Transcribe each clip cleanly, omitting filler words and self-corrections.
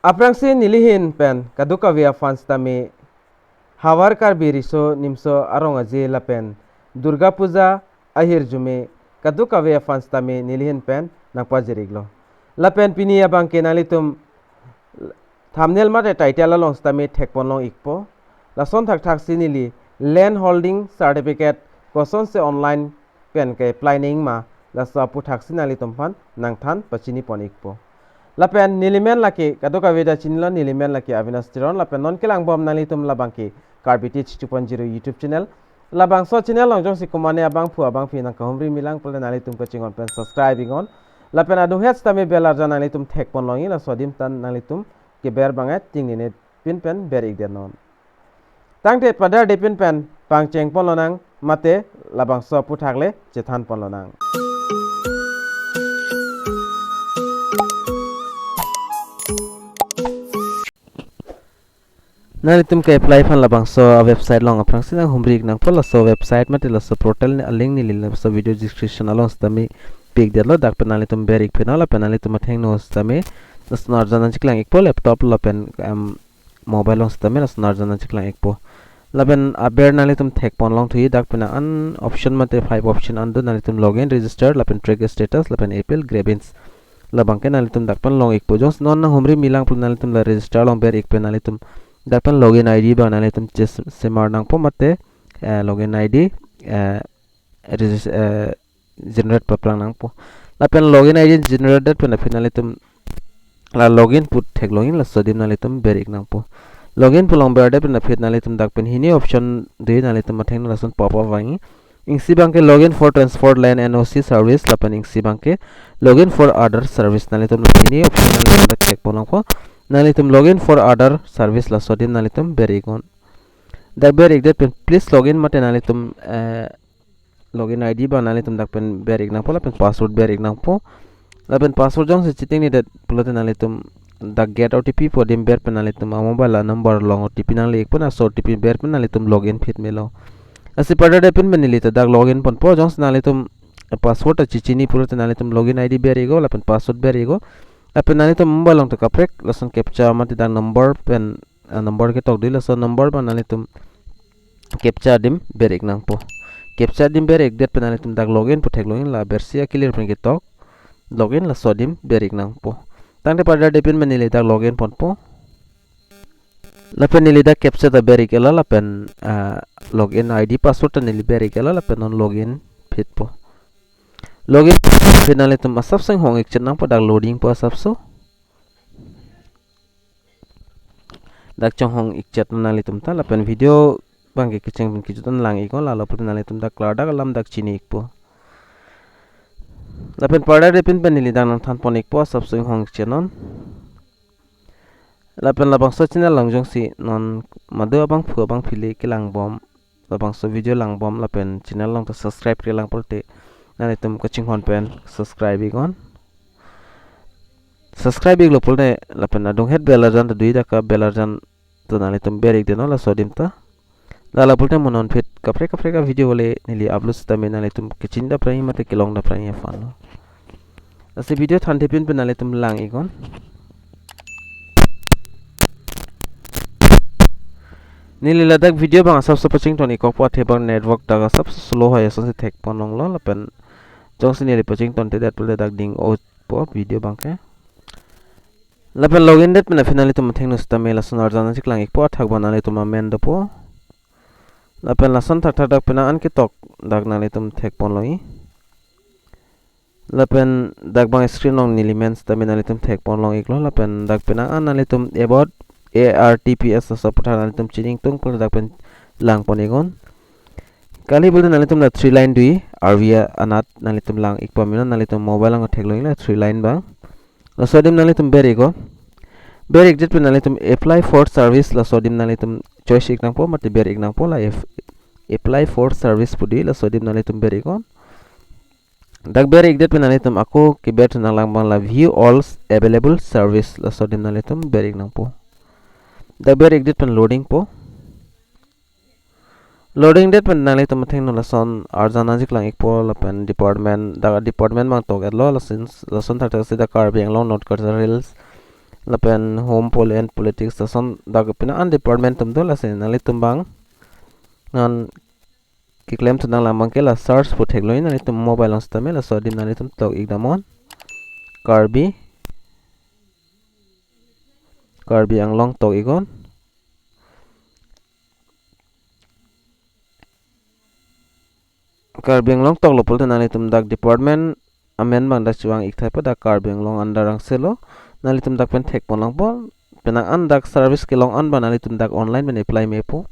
Aprangsi nilihin pen kaduka via fans tami hawar Karbi riso nimso arongaji lapen Durga Puja ahir jume kaduka via fans tami nilihin pen nangpa jiriglo lapen pini abang kenalitum thumbnail mate title along stami thekpon long ikpo lason thak thak sinili land holding certificate koson se online pen ke planning ma laso APHUTHAK sinalitum pan nangthan pachini pon ikpo lapen nilimen laki kaduka veda chinlo nilimen laki Avinas Tiron lapen non kelang bom nalitum labangki Karbi 2.0 YouTube channel labangso channel longjong si kumane abang phu abang phi nang kahumri milang pole nalitum kachingon pen subscribing on lapen adu het stami belar jan nalitum thekpon longi la sodim tan nalitum ke ber banget tingine pin pen berik denon tangte padar de pin pen pangcheng pon lonang mate labangso APHUTHAK le chethan pon lonang nalitum ke apply fan labangso website long aprang sina humrik nang pola so website mate la so portal ni link ni lil so video description along stami pic de lo dak penalitum berik penala penalitum atheng no stami snar janan chiklang ekpo laptop la pen mobile long stami snar janan chiklang ekpo laben aber nalitum thek pon long thui dak pena an option mate 5 option andu nalitum login register lapen track status lapen apple grievance labangke nalitum dak pen long ekpo jons non na humri milang nalitum la register long ber ek penalitum dapat login ID ba nalitum semar nang po mate login ID generate paplang nang po lapen login ID generated pen finalitum la login put thek login la sodim nalitum berik nang po login pulong berde pen fit nalitum dak pen hini option de nalitum matheng la son pop up wangi ingsi banke login for transport line NOC service lapen ingsi banke login for other service nalitum hini option nalitum dak thek ponang po nalitum login for other service la sodim nalitum berigon dak berik det pen please login mate nalitum login ID ba nalitum dak pen berik nang po la pen password berik nang po la pen password jong se chiting ni det pulote nalitum dak get OTP po dim ber pen nalitum mobile la number long OTP nang le pon so OTP ber pen nalitum login fit melo asi pada de pen menilita dak login pon po jong nalitum password chichini pulote nalitum login ID berigo la pen password berigo apen nalitum mobile long to kaprek lason captcha mati dang number pen number ke tok dila so number ba nalitum captcha dim berik nang po captcha dim berik det pen nalitum dak login po thek login la bersia clear pen ke tok login la sodim berik nang po tangte pada de pen menili dak login pon po la pen nili dak captcha da berik ela la pen login ID password nili berik ela la pen non login fit po login finalitum asap sang hong ek chenang po dak loading po asap so dak chong hong ik chat nalitum ta lapen video bangke kecheng bin kijutan lang ikon la laput nalitum dak klar dak lam dak chini ik po lapen pada de pin penili dak nang than pon ik po asap sang hong chenon lapen labangso channel langjong si non madu abang phu abang phili kilang bom labangso video lang bom lapen channel lang to subscribe ke lang polte nalitum coaching hon pen subscribe igon subscribe iglo pulne lapen adung het belarjan to duida ka belarjan to nalitum berik deno la sodim ta la pulte monon fit kapre kapre ka video le nili upload sta men nalitum kichinda prai mate kilong da prai fan ase video thante pin pen nalitum lang igon nili ladak video bang sab so paching toni ko pa thebang network daga sab slow hoy asan se thek ponong lo lapen jong sini paching ton te dat pule dak ding o po video bangke lapen login det mena finally tum theng no sta mela sonar jana chiklang ik po thak banale tum men do po lapen lason thak thak dak pena an ki tok dak nale tum thek pon loi lapen dak bang screen long nilimens sta mena tum thek pon long ik lo lapen dak pena an nale tum about ARTPS so putha nale tum chining tung pul dak pen lang ponigon kali bulta nalitum la 3 line dui arvia anat nalitum lang ikpa mina nalitum mobile lang thek loing la 3 line bang la sodim nalitum berigo berik jet nalitum apply for service la sodim nalitum choice ik nang po mate berik nang po la apply for service pudi la sodim nalitum berigo dak berik jet nalitum ako ki bet nang lang bang la view all available service la sodim nalitum berik nang po dak berik jet loading po loading date pen nali tum thing no lason arjana jik lang ikpo la pen department da department mang to get lo lason thak thak sida Karbi Anglong not kar reels lapen home and politics son dag pina an department tum dol ase nali tum bang nan kiklem tunang lamang ke la search pu thekloin nali tum mobile ang stame la so dim nali tum tok igdamon Karbi Anglong tok igon Karbi Anglong tok lopul nali tum dak department amen bang dak chuang ik thai pa dak Karbi Anglong under ang selo nali tum dak pen thek ponlang po penang an dak service kelong an ba nali tum dak online ben apply me po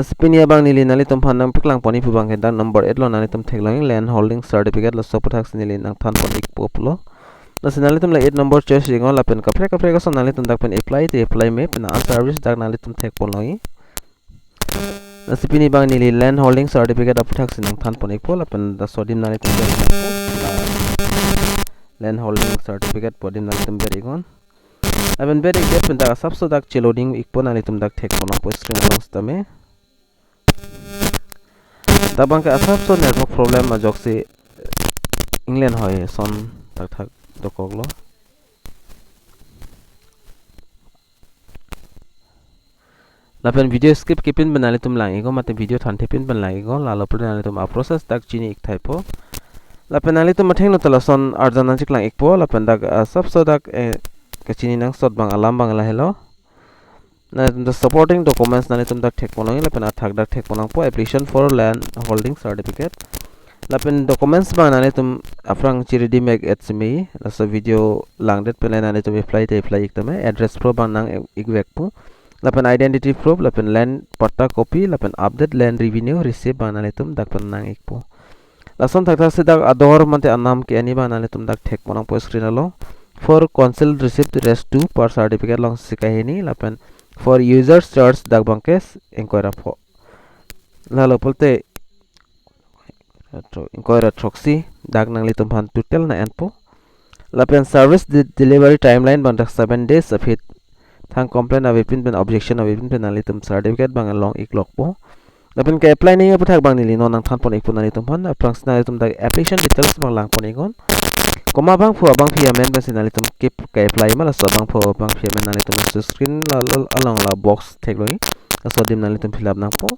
Spinia bang nili nali tum phanang piklang poni pu bang dak number 8 lo nali tum theklang land holding certificate lo sopathak sinili nang than pon ik po lo nasinali tum la 8 number choice ringo la pen kapre ka so nali tum dak pen apply me pen an service dak nali tum thek pon longi nasipini bang nili land holding certificate APHUTHAK sinang than pon ik po la pen da sodim nali tum land holding certificate podim nali tum ber igon aben ber ik pen da sabso dak cheloading ik po nali tum dak thek pon po screen long stame tabang ka sabso network problem ma jokse England hoy son tak thak dokoglo lapen video skip kipin banali tum langi go mate video than thepin ban langi go la lopur nali tum a process tak chini ik thaipo lapen nali tum matheng no tala son arjana chik lang ikpo lapen dak sabso dak ka chini nang sot bang alam bang la hello na the supporting documents nali tum dak thek ponong lapen athak dak thek ponong po application for land holding certificate lapen documents bang nali tum afrang chiridi meg etsmi la so video langdet pen nali tum apply iktame address pro bang nang igwek po lapen identity proof lapen land patta copy lapen update land revenue receive bang nali tum dak pen nang ikpo lason thak thak se dak ador mante anam ke ani bang nali tum dak thek ponong po screen alo for council receipt rest 2 per certificate long sikahini lapen for users charge dak bangkes inquiry po lalo polte inquiry troxy dak nang litum han total na enpo lapen service delivery timeline bang dak 7 days afit thang complaint avipin pen objection avipin pen nang litum certificate bang long iklok po lapen ka apply ni APHUTHAK bang nili no nang than pon ikpon nang litum han aprangs na litum dak application details bang lang pon igon koma bang pu abang phi amen ben sinali tum kip ka apply mala so bang pu abang phi amen nali tum screen la along la box thekloi so dim nali tum fill up nang po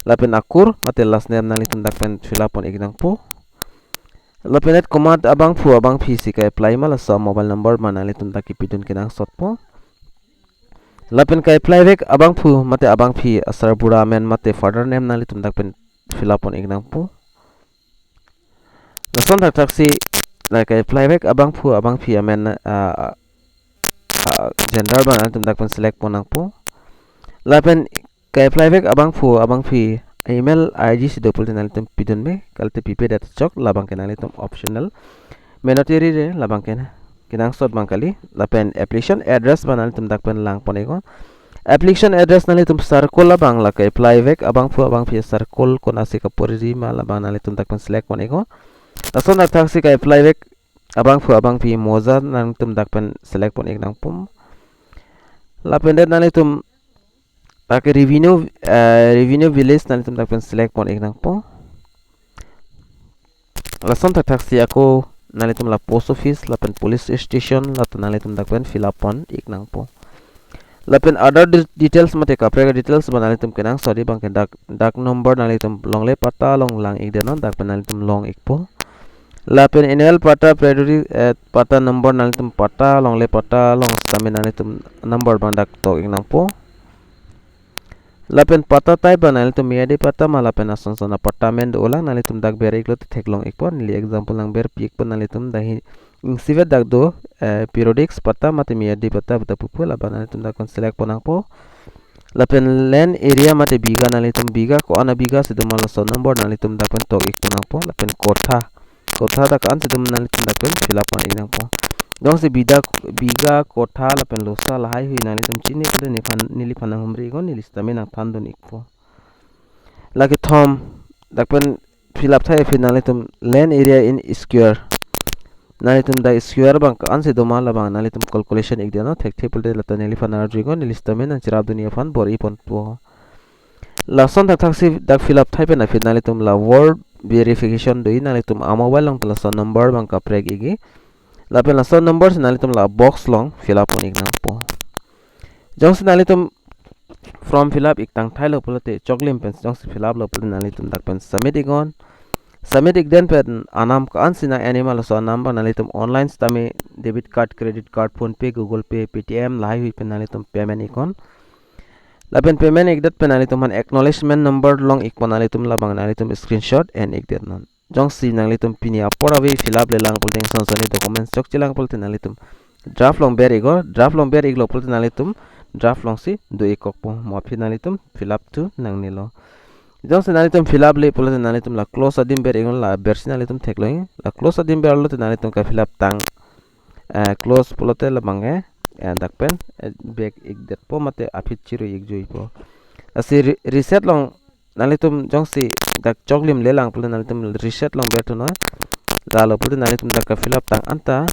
lapen akur mate last name nali tum dak pen fill up on ignang po lapen et command abang pu abang phi si ka apply mala so mobile number manali tum dak ipidun kinang sot po lapen ka apply vek abang pu mate abang phi asar bura amen mate father name nali tum dak pen fill up on ignang po lason thak thak si like apply back abang phi amen gender ban tum dak pen select ponang po lapen ka apply back abang phi email id si dopul tenal tum pidun me kalte pp data chok labang kenali tum optional menotiri re labang ken kinang sot bang kali lapen application address ban tum dak pen lang ponego application address nali tum circle labang la ka apply back abang phi circle konasi kapori ma labang nali tum dak pen select ponego lason dak thak si ka apply back abang phi moza nang tum dak pen select pon eknang pum lapen det nali tum tak revenue village nali tum dak pen select pon eknang po lason tak si ako nali tum la post office lapen police station lat nali tum dak pen fill up pon eknang po lapen other details mate kapre details banali tum kenang sorry bang dak number nali tum long le pata long lang ekdenon dak pen nali tum long ekpo lapen annual pata priority pata number nali tum pata long le pata long same nali tum number bandak to ingnang po lapen pata type banali tum miadi pata malapen ason sona pata men do ulang nali tum dak ber iklo theklong ikpo nili example nang ber pik pon nali tum dahi ingsivet dak do periodics pata mate miadi pata bata pupu laban nali tum dak kon select ponang po lapen land area mate biga nali tum biga ko ana biga sidumala so number nali tum dak pen to ik ponang po lapen kotha dak an sedum nali tum dak pen fill up on inang po dong se biga kotha lapen losa lahai hui nali tum chini kode nili phanang humri gon nili stame nang thandon ikpo lagi thom dak pen fill up thai fi nali tum land area in square nali tum da square bang an sedum ala bang nali tum calculation ik dena thek thepul de lata nili phanar jigon nili stame nang chirab dunia phan bori pon po lason dak thak si dak fill up thai pe na fi nali tum la word verification doi nali tum mobile long tala son number bang ka preg igi lapen la so number sinalitum la box long fill up on iknang po jong sinalitum from fill up iktang thai lo pulote choklim pen jong fill up lo pulun nalitum dak pen submit igon submit ik den pen anam ka ansina animal so number nalitum online stami debit card credit card phone pay google pay paytm lai hui pen nalitum payment ikon lapen payment ik dat pen nalitum han acknowledgement number long ikpon nalitum labang nalitum screenshot and ik det non jong si nalitum pini apora we fill up le lang pulteng sonsoni documents chok chilang pulte nalitum draft long ber igo draft long ber iglo pulte nalitum draft long si do ikok po mo finalitum fill up to nang nilo jong sinalitum fill up le pulte nalitum la close adim ber igon la bersinalitum thekloing la close adim ber lo nalitum ka fill up tang close pulote la bange dakpen back ik det po mate apit chiru ik joi po asi reset long nalitum jong si dak choklim le lang pulte nalitum reset long ber to no la lo pulte nalitum dak ka fill up tang anta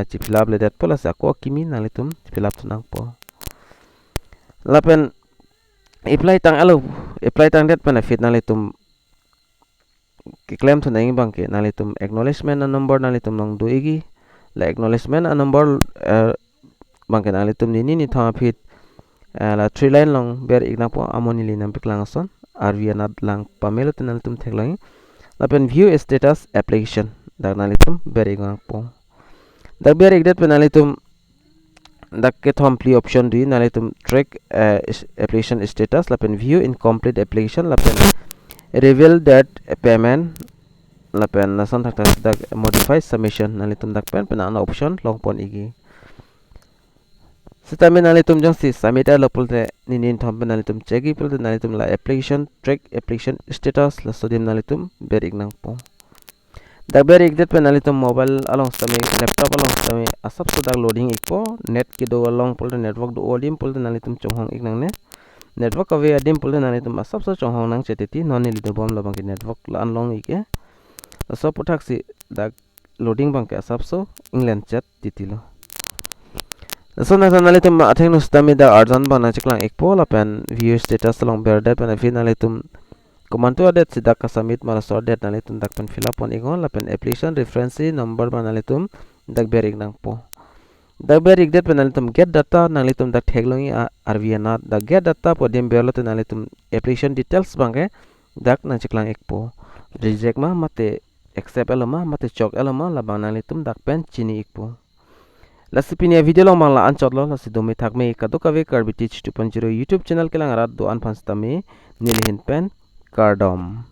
ci fill up le det po la sa ko kimi nalitum fill up to nang po lapen apply tang alo apply tang det pen fit nalitum claim to nang bang ke nalitum acknowledgement number nalitum nong doigi la acknowledgement number bang ke nalitum ni thama fit la 3 line long ber igna po amoni li nam piklang son arvianat lang pamelo nalitum theklang lapen view status application dak nalitum ber igna po dak ber igdet pen nalitum dak ke thom pli option di nalitum track application status lapen view incomplete application lapen reveal that payment lapen nasan thak dak modify submission nalitum dak pen ana option long pon igi sitame nalitum jong si submit la pulte nin thom pen nalitum cheki pulte nalitum la application track application status la sodim nalitum ber ignang po dak ber ik det pen nalitum mobile along stame laptop along stame asap so dak loading ikpo net ki do along pulte network do odim pulte nalitum chonghong iknang ne network ave adim pulte nalitum asap so chonghong nang cheteti noni lido bom la bang network la anlong ike so puthak si dak loading bang ke asap so england chat titilo so na nalitum atheng no stame da arjan bana chiklang ikpo la pen view status along ber det pen finalitum Kumantu adet sidak ka submit mala sordet nalitum dak pen fill up on igon lapen application reference number nalitum dak berik nang po dak berik det nalitum get data nalitum dak theglongi arviana dak get data po dim berlo nalitum application details bangke dak na chiklang ekpo reject ma mate accept elama mate chok elama labang nalitum dak pen chini ekpo lasipinia video long mangla anchot lo lasi domi thakme kadokawe Karbi Teach 2.0 YouTube channel kelang arat do anfans tame nilihin pen KARDOM